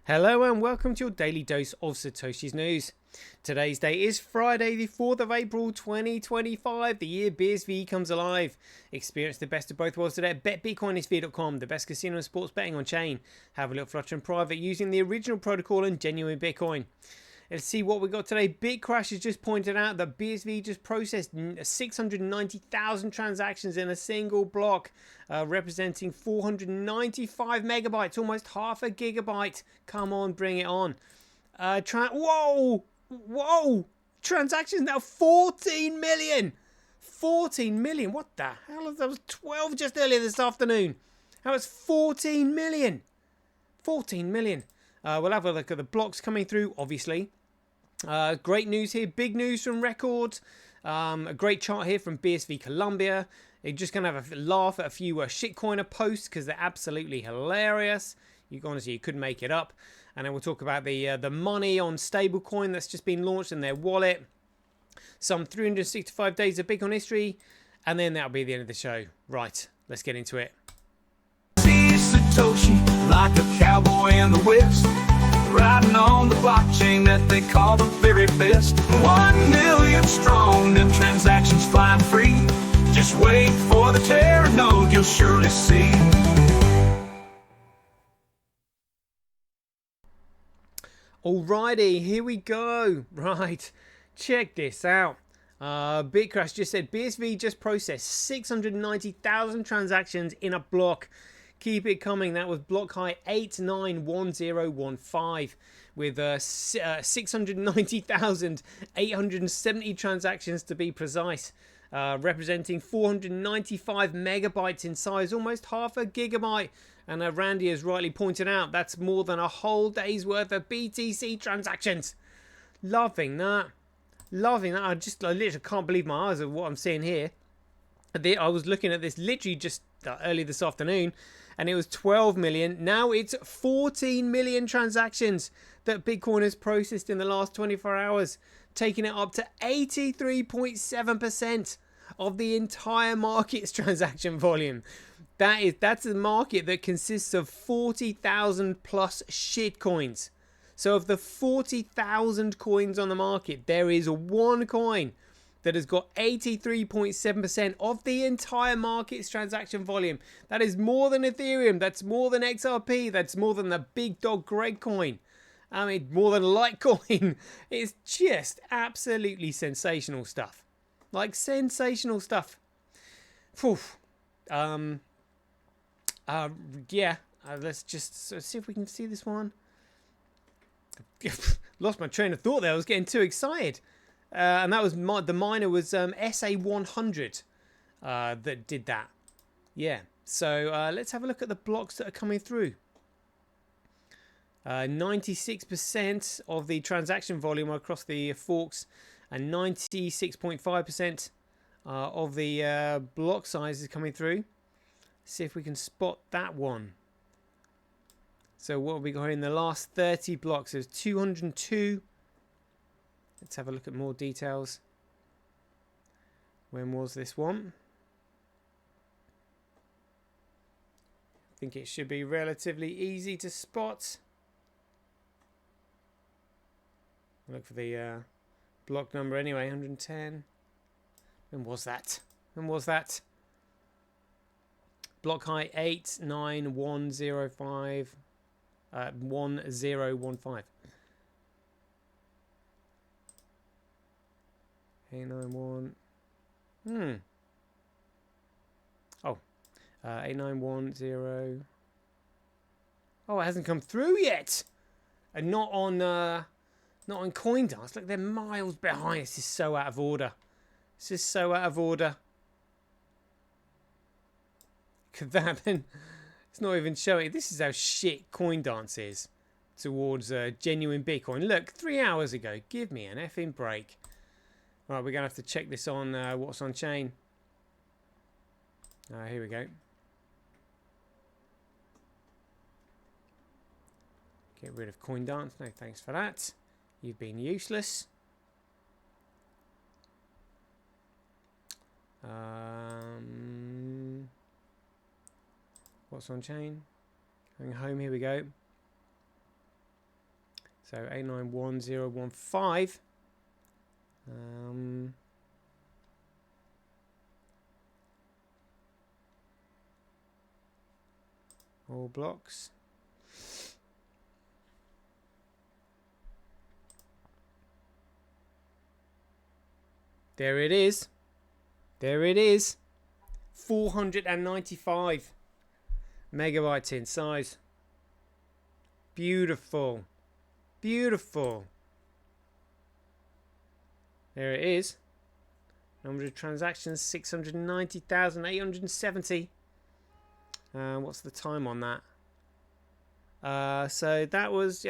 Hello and welcome to your daily dose of Satoshi's news. Today's date is Friday the 4th of April 2025, the year BSV comes alive. Experience the best of both worlds today at betbitcoinisv.com, the best casino and sports betting on chain. Have a little flutter in private using the original protocol and genuine Bitcoin. Let's see what we got today. Bitcrash has just pointed out that BSV just processed 690,000 transactions in a single block, representing 495 megabytes, almost half a gigabyte. Come on, bring it on. Whoa! Transactions now 14 million. 14 million. What the hell? That was 12 just earlier this afternoon. That was 14 million. 14 million. We'll have a look at the blocks coming through, obviously. Great news here, big news from Rekord. A great chart here from BSV Colombia. They're just going to have a laugh at a few Shitcoin'er posts because they're absolutely hilarious. Honestly, you couldn't make it up. And then we'll talk about the money on stablecoin that's just been launched in their wallet. Some 365 days of Bitcoin history. And then that'll be the end of the show. Right, let's get into it. See Satoshi like a cowboy in the West, riding on the blockchain that they call the very best. 1 million strong, them transactions flying free. Just wait for the Terra node, you'll surely see. Alrighty, here we go. Right, check this out. Bitcrash just said BSV just processed 690,000 transactions in a block. Keep it coming. That was block high 891015 with 690,870 transactions to be precise, representing 495 megabytes in size, almost half a gigabyte. And Randy has rightly pointed out that's more than a whole day's worth of BTC transactions. Loving that. Loving that. I literally can't believe my eyes of what I'm seeing here. I was looking at this literally just early this afternoon, and it was 12 million. Now it's 14 million transactions that Bitcoin has processed in the last 24 hours, taking it up to 83.7% of the entire market's transaction volume. That's a market that consists of 40,000 plus shitcoins. So of the 40,000 coins on the market, there is one coin that has got 83.7% of the entire market's transaction volume. That is more than Ethereum. That's more than XRP. That's more than the big dog Greg coin. I mean, more than Litecoin. It's just absolutely sensational stuff. Like, sensational stuff. Phew. Yeah. Let's just see if we can see this one. Lost my train of thought there. I was getting too excited. And that was the miner was SA100 that did that. Yeah. So let's have a look at the blocks that are coming through. 96% of the transaction volume across the forks, and 96.5% of the block size is coming through. See if we can spot that one. So what have we got in the last 30 blocks? There's 202. Let's have a look at more details. When was this one? I think it should be relatively easy to spot. Look for the block number anyway, 110. When was that? When was that? Block height 89105 1015. 891. 8910. Oh, it hasn't come through yet. And not on CoinDance. Look, they're miles behind. This is so out of order. This is so out of order. Could that then? It's not even showing. This is how shit CoinDance is towards genuine Bitcoin. Look, 3 hours ago. Give me an effing break. Right, we're going to have to check this on what's on chain. Here we go. Get rid of CoinDance. No, thanks for that. You've been useless. What's on chain? Going home, here we go. So 891015. All blocks. There it is. There it is. 495 megabytes in size. Beautiful. Beautiful. There it is. Number of transactions 690,870. What's the time on that? So that was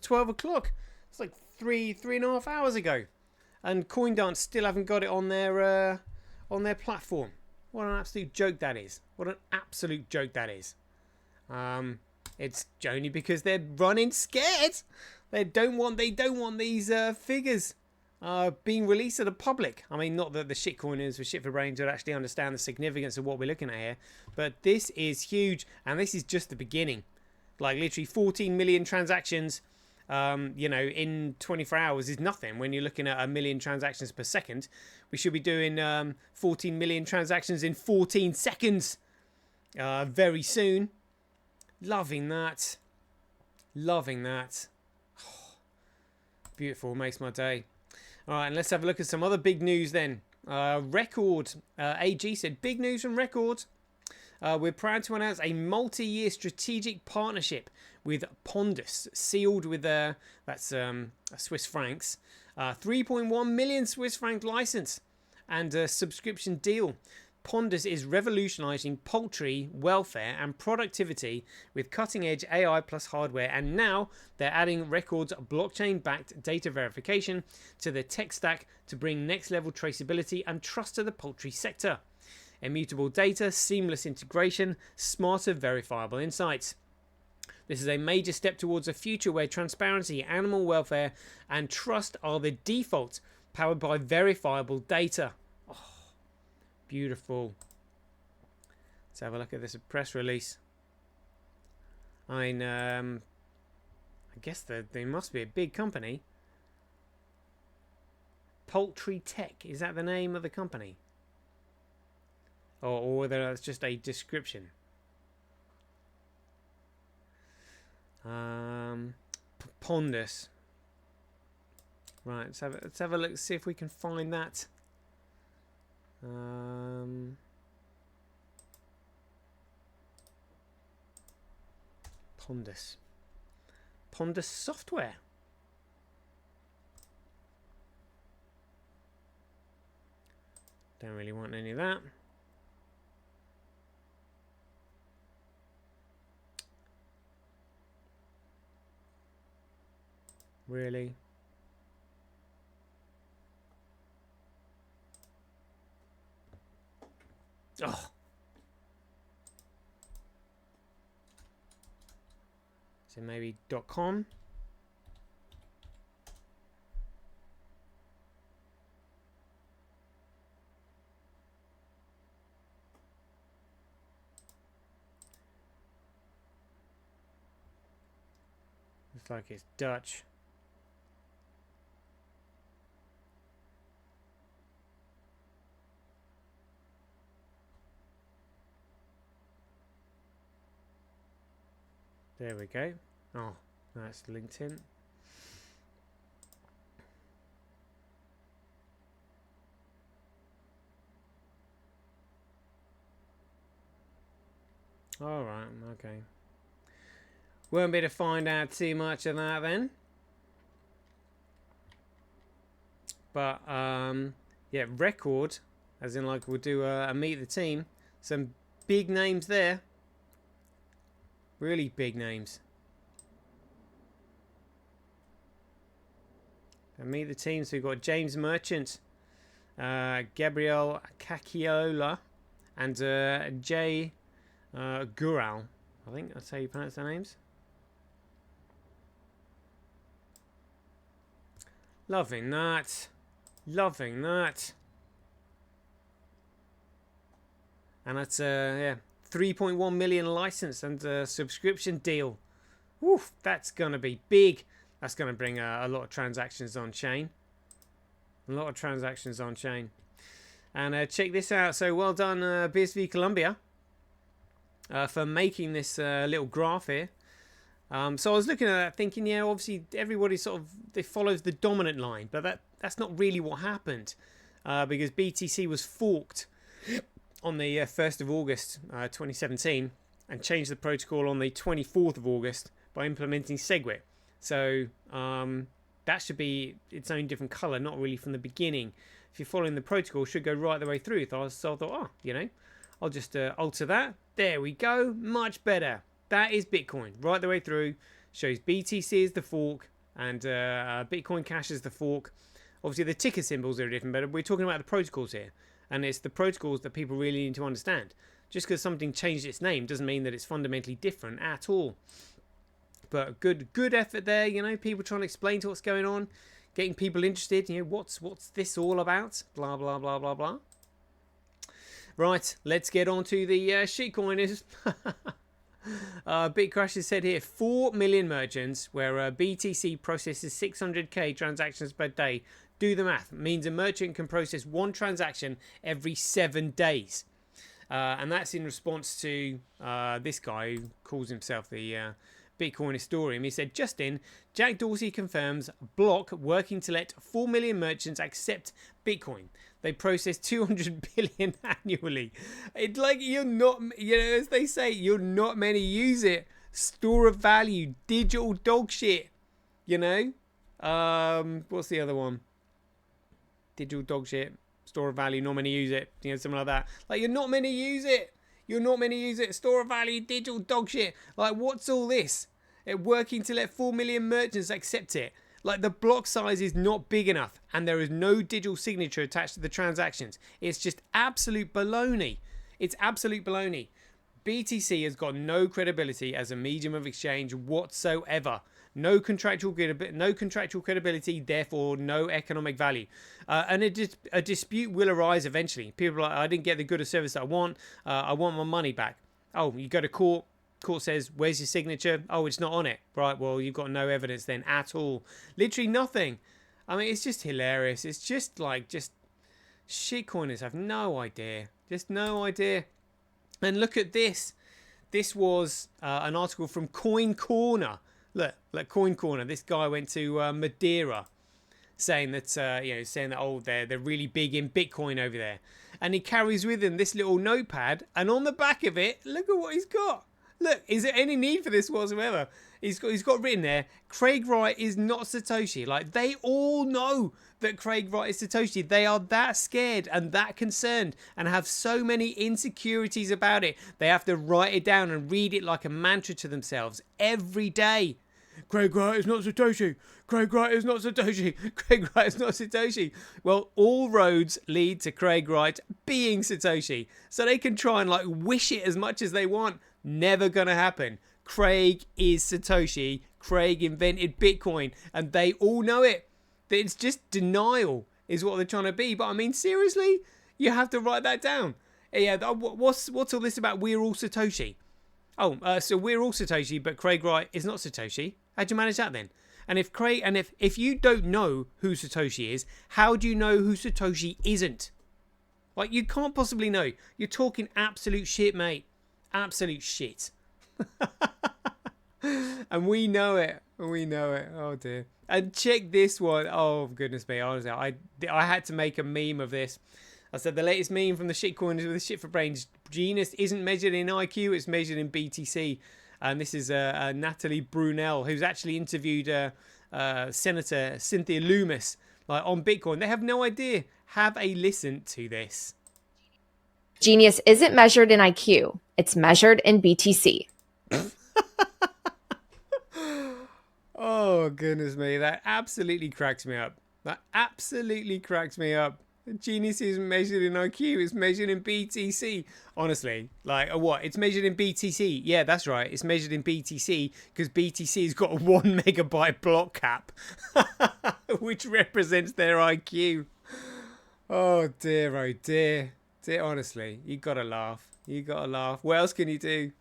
12 o'clock. It's like three and a half hours ago, and CoinDance still haven't got it on their platform. What an absolute joke that is! What an absolute joke that is. It's only because they're running scared. They don't want these figures being released to the public. I mean, not that the shitcoiners with shit for brains would actually understand the significance of what we're looking at here, but this is huge, and this is just the beginning. Like literally 14 million transactions, in 24 hours is nothing when you're looking at 1 million transactions per second. We should be doing 14 million transactions in 14 seconds very soon. Loving that. Loving that. Oh, beautiful. Makes my day. All right, and let's have a look at some other big news then. Rekord AG said, big news from Rekord. We're proud to announce a multi-year strategic partnership with Pondus, sealed with that's Swiss francs, 3.1 million Swiss franc license and a subscription deal. Pondus is revolutionizing poultry welfare and productivity with cutting-edge AI plus hardware, and now they're adding Rekord's blockchain-backed data verification to the tech stack to bring next-level traceability and trust to the poultry sector. Immutable data, seamless integration, smarter verifiable insights. This is a major step towards a future where transparency, animal welfare, and trust are the default, powered by verifiable data. Oh, beautiful. Let's have a look at this press release. I mean, I guess they must be a big company. Poultry Tech, is that the name of the company? Or whether that's just a description. Pondus. Right, let's have a look, see if we can find that. Pondus software. Don't really want any of that. Really? Oh. So maybe .com. Looks like it's Dutch. There we go. Oh, that's LinkedIn. All right, okay. Won't be able to find out too much of that then. But yeah, Rekord, as in like we'll do a meet the team. Some big names there. Really big names. And meet the team. So we've got James Merchant, Gabriel Cacchiola, and Jay Gural. I think that's how you pronounce their names. Loving that. Loving that. And that's yeah, 3.1 million license and a subscription deal. Woof, that's gonna be big. That's going to bring a lot of transactions on chain. A lot of transactions on chain. And check this out. So well done, BSV Columbia, for making this little graph here. So I was looking at that thinking, yeah, obviously everybody they follows the dominant line, but that's not really what happened, because BTC was forked on the 1st of August 2017 and changed the protocol on the 24th of August by implementing SegWit. So that should be its own different color, not really from the beginning. If you're following the protocol, it should go right the way through. So I thought, oh, you know, I'll just alter that. There we go, much better. That is Bitcoin right the way through. Shows BTC as the fork and Bitcoin Cash as the fork. Obviously the ticker symbols are different, but we're talking about the protocols here, and it's the protocols that people really need to understand. Just because something changed its name doesn't mean that it's fundamentally different at all. But good effort there, you know, people trying to explain to what's going on, getting people interested, you know, what's this all about, blah blah blah blah blah. Right, let's get on to the shitcoiners. Bitcrash has said here 4 million merchants where BTC processes 600k transactions per day. Do the math. Means a merchant can process one transaction every 7 days. And that's in response to this guy who calls himself the Bitcoin historian. He said, Justin, Jack Dorsey confirms Block working to let 4 million merchants accept Bitcoin. They process 200 billion annually. It's like you're not, you know, as they say, you're not meant to use it. Store of value, digital dog shit. You know? What's the other one? Digital dog shit, store of value, not meant to use it. You know, something like that. Like, you're not meant to use it. You're not meant to use it. Store of value, digital dog shit. Like, what's all this? It working to let 4 million merchants accept it. Like, the block size is not big enough and there is no digital signature attached to the transactions. It's just absolute baloney. It's absolute baloney. BTC has got no credibility as a medium of exchange whatsoever. No contractual credibility, therefore no economic value. And a dispute will arise eventually. People are like, I didn't get the good of service that I want my money back. Oh, you go to court. Court says, where's your signature? Oh, it's not on it. Right, well, you've got no evidence then at all. Literally nothing. I mean, it's just hilarious. It's just shitcoiners have no idea. Just no idea. And look at this. This was an article from Coin Corner. Look, Coin Corner. This guy went to Madeira, saying that they're really big in Bitcoin over there, and he carries with him this little notepad, and on the back of it, look at what he's got. Look, is there any need for this whatsoever? He's got written there, Craig Wright is not Satoshi. Like, they all know that Craig Wright is Satoshi. They are that scared and that concerned and have so many insecurities about it. They have to write it down and read it like a mantra to themselves every day. Craig Wright is not Satoshi. Craig Wright is not Satoshi. Craig Wright is not Satoshi. Well, all roads lead to Craig Wright being Satoshi. So they can try and like wish it as much as they want. Never gonna happen. Craig is Satoshi. Craig invented Bitcoin, and they all know it. It's just denial is what they're trying to be. But I mean, seriously, you have to write that down. Yeah, what's all this about? We're all Satoshi. Oh, so we're all Satoshi, but Craig Wright is not Satoshi. How'd you manage that then? And if you don't know who Satoshi is, how do you know who Satoshi isn't? Like, you can't possibly know. You're talking absolute shit, mate. Absolute shit. And we know it. We know it. Oh dear. And check this one. Oh goodness me. Honestly, I had to make a meme of this. I said the latest meme from the shitcoiners with the shit for brains. Genius isn't measured in IQ, it's measured in BTC. And this is Natalie Brunel, who's actually interviewed Senator Cynthia Loomis on Bitcoin. They have no idea. Have a listen to this. Genius isn't measured in IQ. It's measured in BTC. Oh, goodness me. That absolutely cracks me up. That absolutely cracks me up. Genius isn't measured in IQ. It's measured in BTC. Honestly, like, what? It's measured in BTC. Yeah, that's right. It's measured in BTC because BTC's got a 1 megabyte block cap, which represents their IQ. Oh, dear. Oh, dear. Honestly, you gotta laugh. You gotta laugh. What else can you do?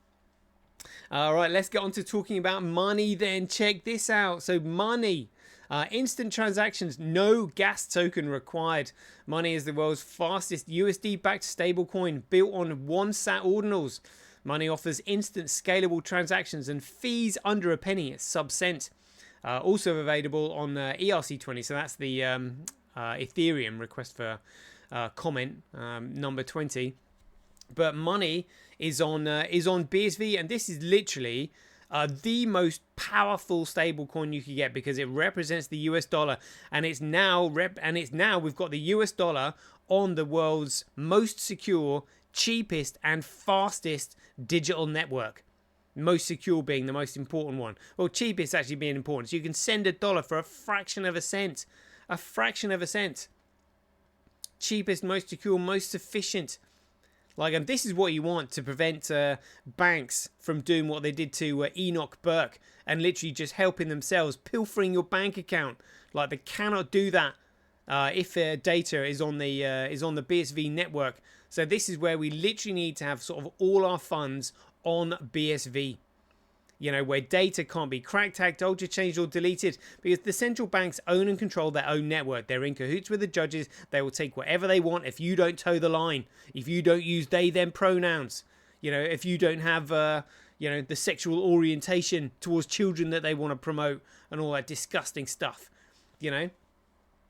All right, let's get on to talking about money then. Check this out. So money, instant transactions, no gas token required. Money is the world's fastest USD-backed stablecoin built on 1 sat ordinals. Money offers instant scalable transactions and fees under a penny, sub-cent. Also available on ERC20, so that's the Ethereum request for comment number 20. But money is on BSV, and this is literally the most powerful stablecoin you can get because it represents the US dollar, and it's now we've got the US dollar on the world's most secure, cheapest, and fastest digital network. Most secure being the most important one. Well, cheapest actually being important. So you can send $1 for a fraction of a cent. A fraction of a cent. Cheapest, most secure, most efficient. Like, this is what you want to prevent banks from doing what they did to Enoch Burke and literally just helping themselves, pilfering your bank account. Like, they cannot do that if data is on the BSV network. So this is where we literally need to have sort of all our funds on BSV. You know, where data can't be cracked, hacked, altered, changed, or deleted, because the central banks own and control their own network. They're in cahoots with the judges. They will take whatever they want if you don't toe the line, if you don't use they, them pronouns, you know, if you don't have, you know, the sexual orientation towards children that they want to promote and all that disgusting stuff, you know.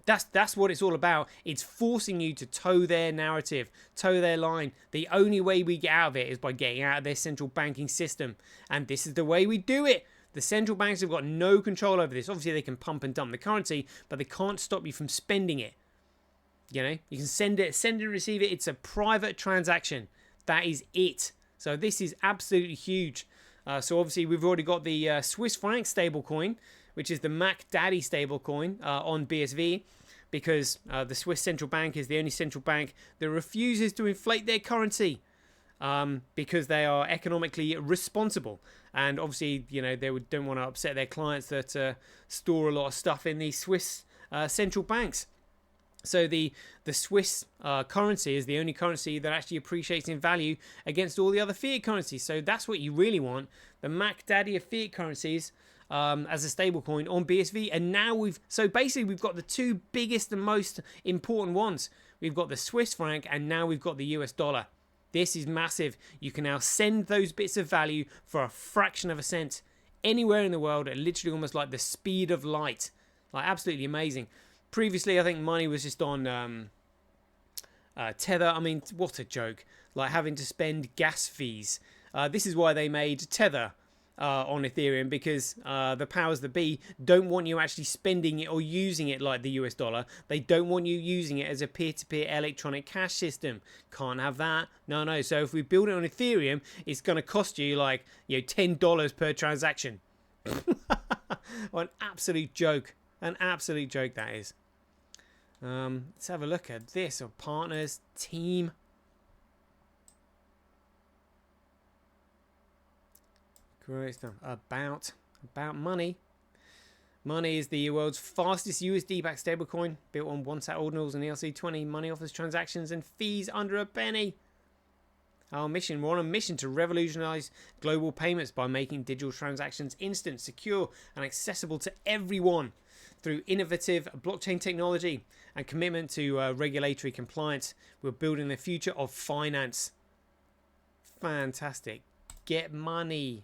That's what it's all about. It's forcing you to toe their narrative, toe their line. The only way we get out of it is by getting out of their central banking system. And this is the way we do it. The central banks have got no control over this. Obviously, they can pump and dump the currency, but they can't stop you from spending it. You know, you can send and receive it. It's a private transaction. That is it. So this is absolutely huge. So obviously, we've already got the Swiss franc stablecoin, which is the Mac Daddy stablecoin on BSV, because the Swiss central bank is the only central bank that refuses to inflate their currency because they are economically responsible. And obviously, you know, they don't want to upset their clients that store a lot of stuff in these Swiss central banks. So the Swiss currency is the only currency that actually appreciates in value against all the other fiat currencies. So that's what you really want. The Mac Daddy of fiat currencies as a stablecoin on BSV. And now we've got the two biggest and most important ones. We've got the Swiss franc and now we've got the US dollar. This is massive. You can now send those bits of value for a fraction of a cent anywhere in the world at literally almost like the speed of light. Like, absolutely amazing. Previously, I think money was just on Tether. I mean, what a joke. Like, having to spend gas fees. This is why they made Tether on Ethereum, because the powers that be don't want you actually spending it or using it like the US dollar. They don't want you using it as a peer-to-peer electronic cash system. Can't have that. No. So if we build it on Ethereum, it's going to cost you like, you know, $10 per transaction. An absolute joke. An absolute joke that is. Let's have a look at this. Our partners, team. Great stuff. About money. Money is the world's fastest USD-backed stablecoin, built on 1 sat ordinals and ERC20. Money offers transactions and fees under a penny. We're on a mission to revolutionize global payments by making digital transactions instant, secure, and accessible to everyone through innovative blockchain technology and commitment to regulatory compliance. We're building the future of finance. Fantastic. Get money.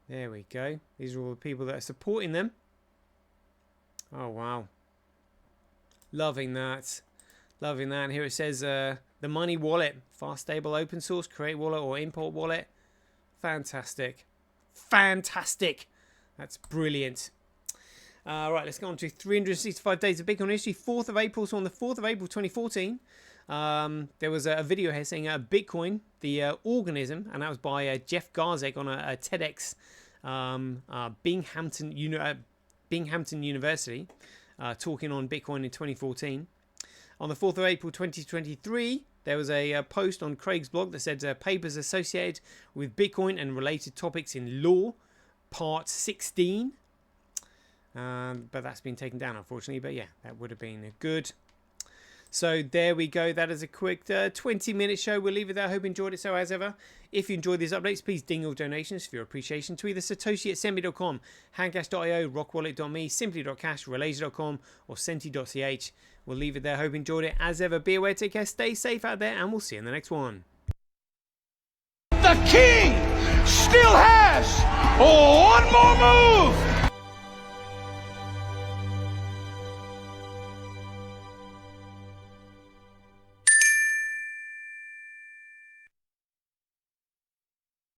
There we go. These are all the people that are supporting them. Oh, wow. Loving that. Loving that. And here it says the money wallet. Fast, stable, open source, create wallet or import wallet. Fantastic. Fantastic. That's brilliant. Right, let's go on to 365 days of Bitcoin history. 4th of April. So on the 4th of April 2014, there was a video here saying Bitcoin, the organism, and that was by Jeff Garzek on a TEDx Binghamton University, talking on Bitcoin in 2014. On the 4th of April 2023, there was a post on Craig's blog that said papers associated with Bitcoin and related topics in law, part 16. But that's been taken down, unfortunately. But yeah, that would have been good. So there we go. That is a quick 20-minute show. We'll leave it there. I hope you enjoyed it. So as ever, if you enjoyed these updates, please ding your donations for your appreciation to either Satoshi@Semi.com, Handcash.io, Rockwallet.me, Simply.cash, Relays.com, or Senti.ch. We'll leave it there. Hope you enjoyed it. As ever, be aware, take care, stay safe out there, and we'll see you in the next one. The king still has one more move.